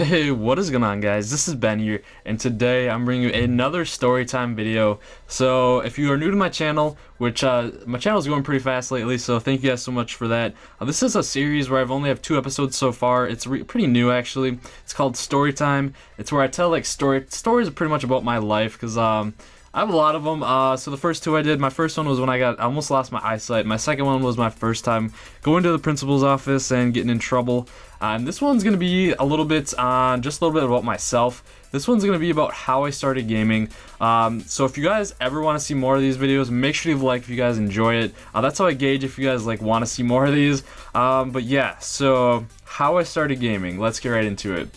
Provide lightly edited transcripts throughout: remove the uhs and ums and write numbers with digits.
Hey, what is going on, guys? This is Ben here, and today I'm bringing you another storytime video. So if you are new to my channel, which my channel is going pretty fast lately, so thank you guys so much for that. This is a series where I've only have 2 episodes so far. It's pretty new, actually. It's called Storytime. It's where I tell like stories pretty much about my life, because I have a lot of them. So the first 2 I did, my first one was when I almost lost my eyesight. My second one was my first time going to the principal's office and getting in trouble. And this one's going to be a little bit on, just a little bit about myself. This one's going to be about how I started gaming. So if you guys ever want to see more of these videos, make sure you like if you guys enjoy it. That's how I gauge if you guys like want to see more of these. But yeah, so how I started gaming. Let's get right into it.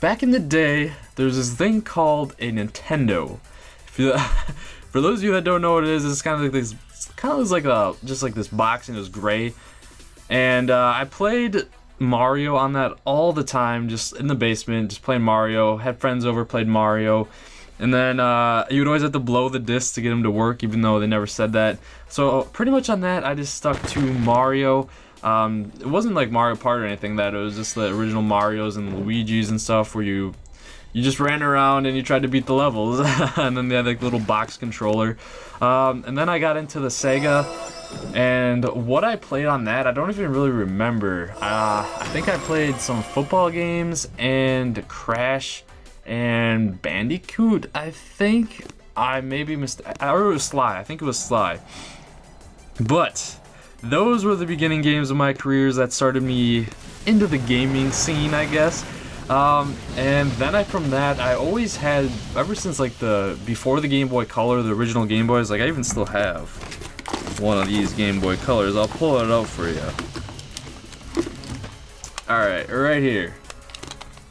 Back in the day, there's this thing called a Nintendo. For those of you that don't know what it is, it's kind of like this, just like this box, and it was gray. And I played Mario on that all the time, just in the basement, just playing Mario. Had friends over, played Mario. And then you would always have to blow the disc to get them to work, even though they never said that. So pretty much on that, I just stuck to Mario. It wasn't like Mario Party or anything that, it was just the original Marios and Luigi's and stuff, where you just ran around and you tried to beat the levels. And then they had like little box controller. And then I got into the Sega, and what I played on that, I don't even really remember. I think I played some football games and Crash and Bandicoot. I think I maybe missed, or it was Sly. I think it was Sly. But those were the beginning games of my careers that started me into the gaming scene, I guess. And then from that, I always had, ever since like before the Game Boy Color, the original Game Boys, like I even still have one of these Game Boy Colors. I'll pull it out for you. Alright, right here.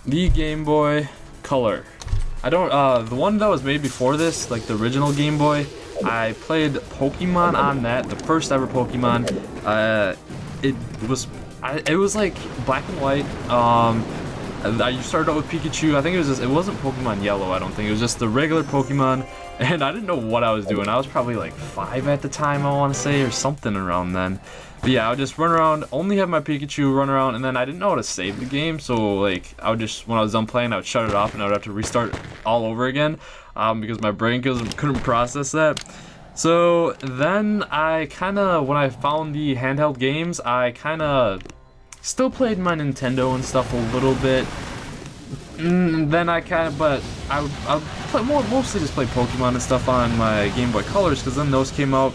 The Game Boy Color. I don't, the one that was made before this, like the original Game Boy, I played Pokemon on that, the first ever Pokemon. It was like black and white. I started out with Pikachu. I think it wasn't Pokemon Yellow, I don't think. It was just the regular Pokemon, and I didn't know what I was doing. I was probably like 5 at the time, I want to say, or something around then. But yeah, I would just run around, only have my Pikachu run around, and then I didn't know how to save the game, so like, I would just, when I was done playing, I would shut it off, and I would have to restart all over again, because my brain couldn't process that. So then when I found the handheld games, I still played my Nintendo and stuff a little bit. Then I would mostly just play Pokemon and stuff on my Game Boy Colors, because then those came out.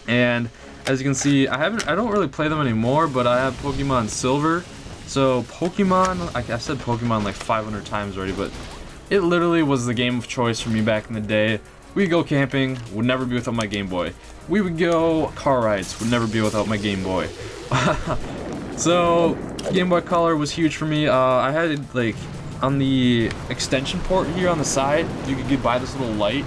And as you can see, I don't really play them anymore, but I have Pokemon Silver. So Pokemon, I said Pokemon like 500 times already, but it literally was the game of choice for me back in the day. We'd go camping, would never be without my Game Boy. We would go car rides, would never be without my Game Boy. So, Game Boy Color was huge for me. I had it, like, on the extension port here on the side, you could buy this little light,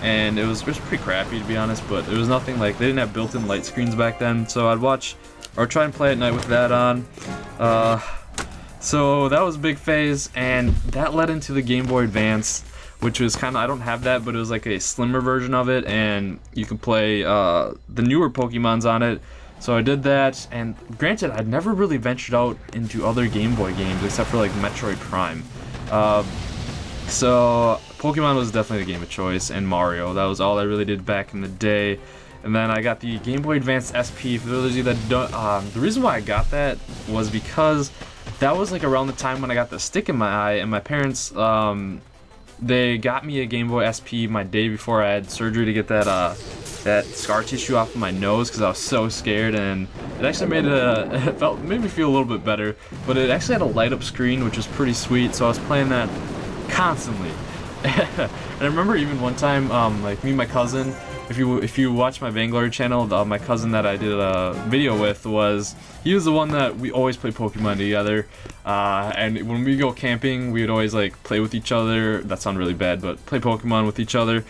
and it was pretty crappy, to be honest, but it was nothing like, they didn't have built-in light screens back then, so I'd watch, or try and play at night with that on. So that was a big phase, and that led into the Game Boy Advance, which was I don't have that, but it was like a slimmer version of it, and you could play the newer Pokemons on it. So I did that, and granted, I'd never really ventured out into other Game Boy games except for like Metroid Prime. So Pokemon was definitely the game of choice, and Mario. That was all I really did back in the day. And then I got the Game Boy Advance SP. For those of you that don't, the reason why I got that was because that was like around the time when I got the stick in my eye, and my parents, they got me a Game Boy SP my day before I had surgery to get that scar tissue off of my nose, because I was so scared, and it actually made me feel a little bit better. But it actually had a light up screen, which was pretty sweet, so I was playing that constantly. And I remember even one time, like me and my cousin, if you watch my Blackguard channel, my cousin that I did a video with he was the one that we always play Pokemon together. And when we go camping, we would always like play with each other. That sounded really bad, but play Pokemon with each other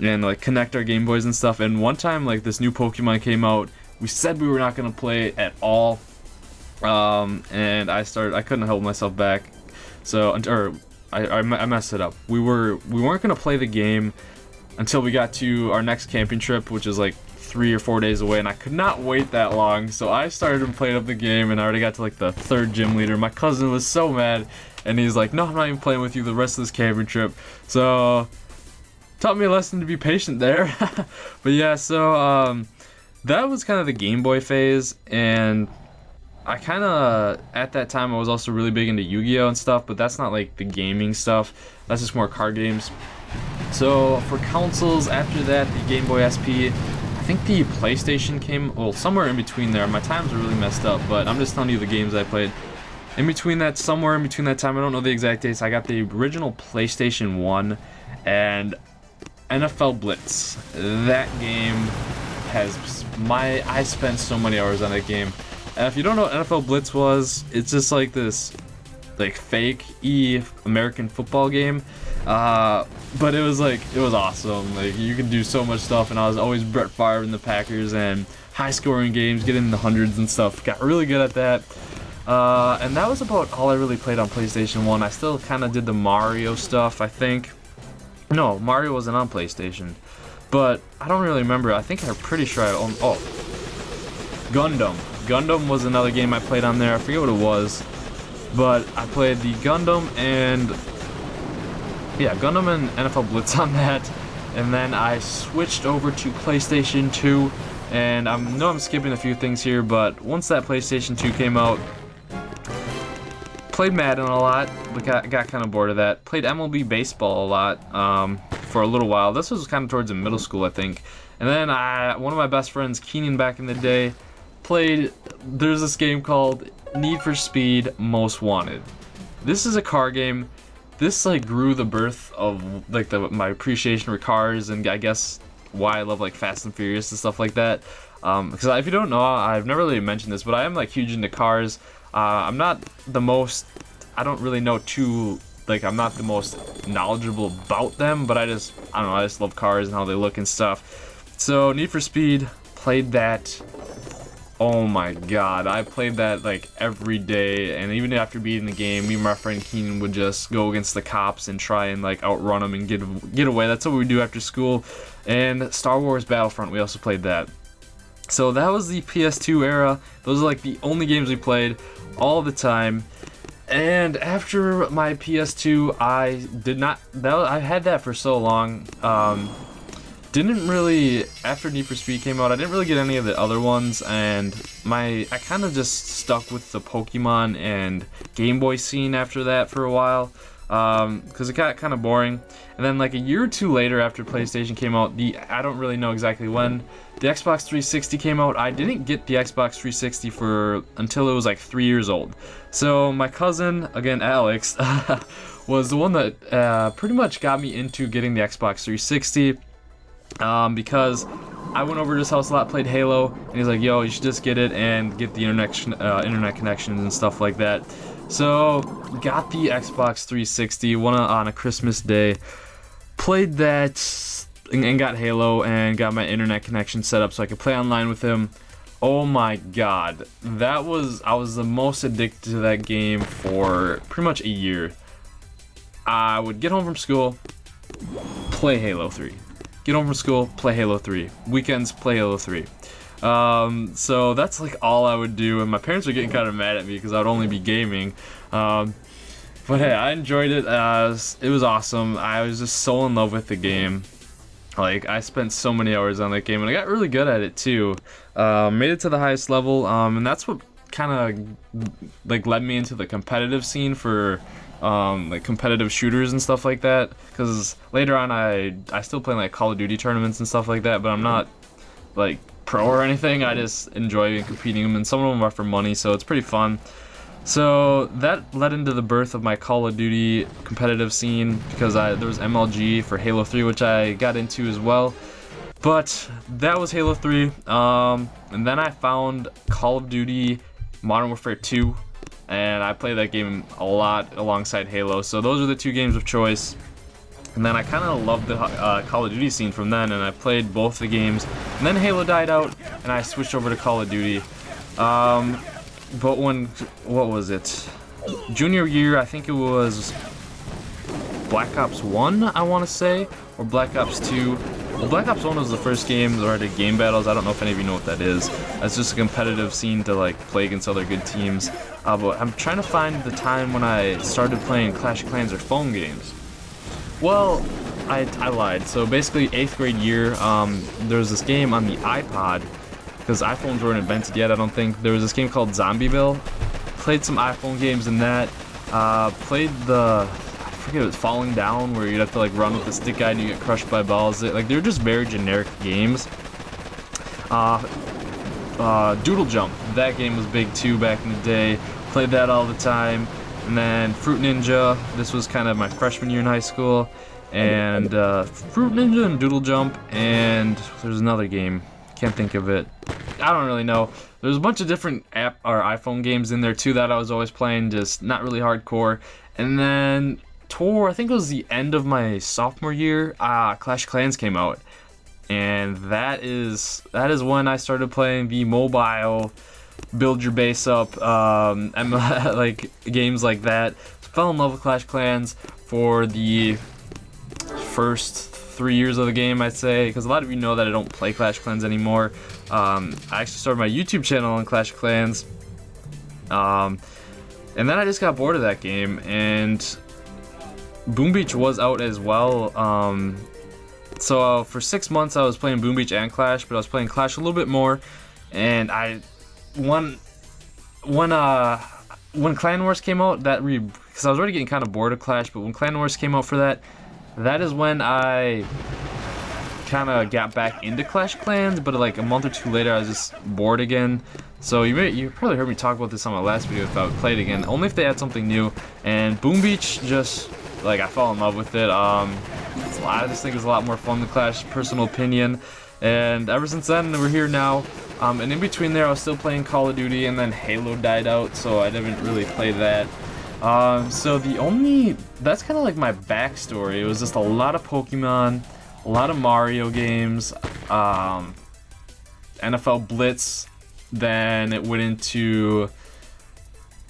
and like connect our Game Boys and stuff. And one time, like, this new Pokemon came out, we said we were not gonna play it at all, and I couldn't hold myself back, so I messed it up. We weren't gonna play the game until we got to our next camping trip, which is like 3 or 4 days away, and I could not wait that long. So I started and played up the game, and I already got to like the 3rd gym leader. My cousin was so mad, and he's like, "No, I'm not even playing with you the rest of this camping trip." So taught me a lesson to be patient there. But yeah, so that was kind of the Game Boy phase, and I kind of, at that time, I was also really big into Yu-Gi-Oh! And stuff, but that's not like the gaming stuff. That's just more card games. So for consoles, after that, the Game Boy SP, I think the PlayStation came, well, somewhere in between there. My times are really messed up, but I'm just telling you the games I played. In between that, somewhere in between that time, I don't know the exact dates, I got the original PlayStation 1 and NFL Blitz. That game has I spent so many hours on that game. And if you don't know what NFL Blitz was, it's just like this like fake American football game. But it was awesome. Like, you could do so much stuff, and I was always Brett Favre in the Packers, and high scoring games, getting in the hundreds and stuff. Got really good at that. And that was about all I really played on PlayStation 1. I still kind of did the Mario stuff, I think. No, Mario wasn't on PlayStation. But I don't really remember. I'm pretty sure I owned... Oh. Gundam. Gundam was another game I played on there. I forget what it was. But I played the Gundam and... Yeah, Gundam and NFL Blitz on that. And then I switched over to PlayStation 2. And I know I'm skipping a few things here, but once that PlayStation 2 came out... Played Madden a lot, but got kind of bored of that. Played MLB Baseball a lot for a little while. This was kind of towards the middle school, I think. And then one of my best friends, Keenan, back in the day, played... There's this game called Need for Speed Most Wanted. This is a car game. This like grew the birth of like my appreciation for cars, and I guess why I love like Fast and Furious and stuff like that. Because if you don't know, I've never really mentioned this, but I am like huge into cars. I'm not the most, I don't really know I'm not the most knowledgeable about them, but I don't know, I just love cars and how they look and stuff. So Need for Speed, played that. Oh my god, I played that like every day, and even after beating the game, me and my friend Keenan would just go against the cops and try and like outrun them and get away. That's what we would do after school. And Star Wars Battlefront, we also played that. So that was the PS2 era. Those are like the only games we played all the time. And after my PS2, I had that for so long. Didn't really, after Need for Speed came out, I didn't really get any of the other ones, and I kind of just stuck with the Pokemon and Game Boy scene after that for a while, because it got kind of boring. And then like a year or two later, after PlayStation came out, I don't really know exactly when, the Xbox 360 came out. I didn't get the Xbox 360 until it was like 3 years old. So my cousin, again Alex, was the one that pretty much got me into getting the Xbox 360. Because I went over to his house a lot, played Halo, and he's like, "Yo, you should just get it and get the internet connections and stuff like that." So got the Xbox 360 on a Christmas day, played that, and got Halo and got my internet connection set up so I could play online with him. Oh my god, I was the most addicted to that game for pretty much a year. I would get home from school, play Halo 3. Get home from school, play Halo 3. Weekends, play Halo 3. So that's like all I would do, and my parents were getting kind of mad at me because I would only be gaming. But hey, I enjoyed it. It was awesome. I was just so in love with the game. Like, I spent so many hours on that game, and I got really good at it too. Made it to the highest level, and that's what kind of like led me into the competitive scene for like competitive shooters and stuff like that, because later on I still play like Call of Duty tournaments and stuff like that, but I'm not like pro or anything. I just enjoy competing them, and some of them are for money, so it's pretty fun. So that led into the birth of my Call of Duty competitive scene, because there was MLG for Halo 3, which I got into as well. But that was Halo 3, and then I found Call of Duty Modern Warfare 2, and I played that game a lot alongside Halo. So those are the two games of choice. And then I kind of loved the Call of Duty scene from then, and I played both the games. And then Halo died out, and I switched over to Call of Duty. But what was it? Junior year, I think it was Black Ops 1, I want to say, or Black Ops 2. Well, Black Ops 1 was the first game where I did game battles. I don't know if any of you know what that is. It's just a competitive scene to like play against other good teams. But I'm trying to find the time when I started playing Clash of Clans or phone games. Well, I lied. So basically, 8th grade year, there was this game on the iPod, because iPhones weren't invented yet, I don't think. There was this game called Zombieville. Played some iPhone games in that. Played the, I forget, it was Falling Down, where you'd have to like run with the stick guy and you get crushed by balls. Like, they were just very generic games. Doodle Jump, that game was big too back in the day. Played that all the time. And then Fruit Ninja, this was kind of my freshman year in high school. And Fruit Ninja and Doodle Jump, and there's another game, can't think of it. I don't really know. There's a bunch of different app or iPhone games in there too that I was always playing, just not really hardcore. And then I think it was the end of my sophomore year, Clash of Clans came out. And that is when I started playing the mobile build your base up, like games like that. Fell in love with Clash of Clans for the first 3 years of the game, I'd say, because a lot of you know that I don't play Clash of Clans anymore. I actually started my YouTube channel on Clash of Clans, and then I just got bored of that game, and Boom Beach was out as well. So for 6 months I was playing Boom Beach and Clash, but I was playing Clash a little bit more, and when Clan Wars came out, because I was already getting kind of bored of Clash, but when Clan Wars came out for that is when I kind of got back into Clash of Clans, but like a month or two later I was just bored again. So you probably heard me talk about this on my last video if I would play it again, only if they had something new. And Boom Beach, just like, I fell in love with it. I just think it's a lot more fun than Clash, personal opinion. And ever since then, we're here now. And in between there, I was still playing Call of Duty, and then Halo died out, so I didn't really play that. So that's kind of like my backstory. It was just a lot of Pokemon, a lot of Mario games, NFL Blitz, then it went into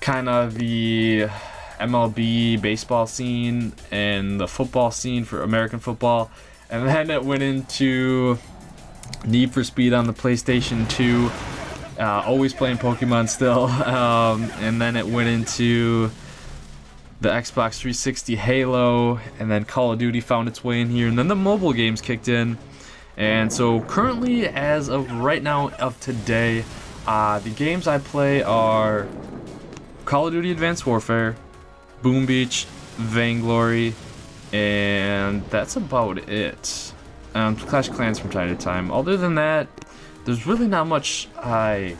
kind of the MLB baseball scene and the football scene for American football, and then it went into Need for Speed on the PlayStation 2, always playing Pokemon still, and then it went into the Xbox 360 Halo, and then Call of Duty found its way in here, and then the mobile games kicked in. And so currently, as of right now, of today, the games I play are Call of Duty Advanced Warfare, Boom Beach, Vainglory, and that's about it. Clash of Clans from time to time. Other than that, there's really not much I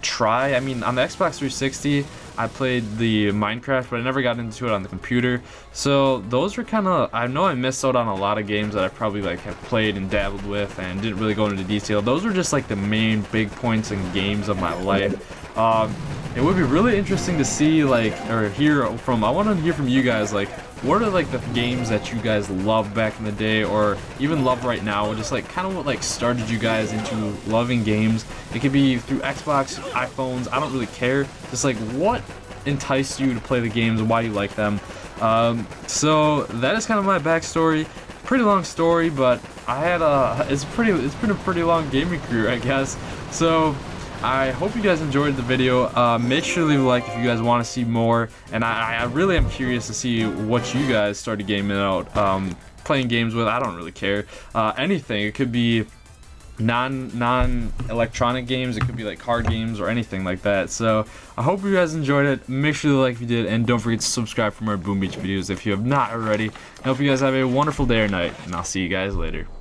try. I mean, on the Xbox 360, I played the Minecraft, but I never got into it on the computer. So those were kind of, I know I missed out on a lot of games that I probably like have played and dabbled with and didn't really go into detail. Those were just like the main big points and games of my life. It would be really interesting to see, like, or hear from, I want to hear from you guys, like, what are like the games that you guys loved back in the day, or even love right now, or just like kind of what like started you guys into loving games. It could be through Xbox, iPhones, I don't really care. Just like what enticed you to play the games and why you like them. So that is kind of my backstory. Pretty long story, but I had it's been a pretty long gaming career, I guess. So I hope you guys enjoyed the video. Make sure to leave a like if you guys want to see more, and I really am curious to see what you guys started gaming out, playing games with. I don't really care, anything. It could be non-electronic games, it could be like card games or anything like that. So I hope you guys enjoyed it. Make sure to like if you did, and don't forget to subscribe for more Boom Beach videos if you have not already. I hope you guys have a wonderful day or night, and I'll see you guys later.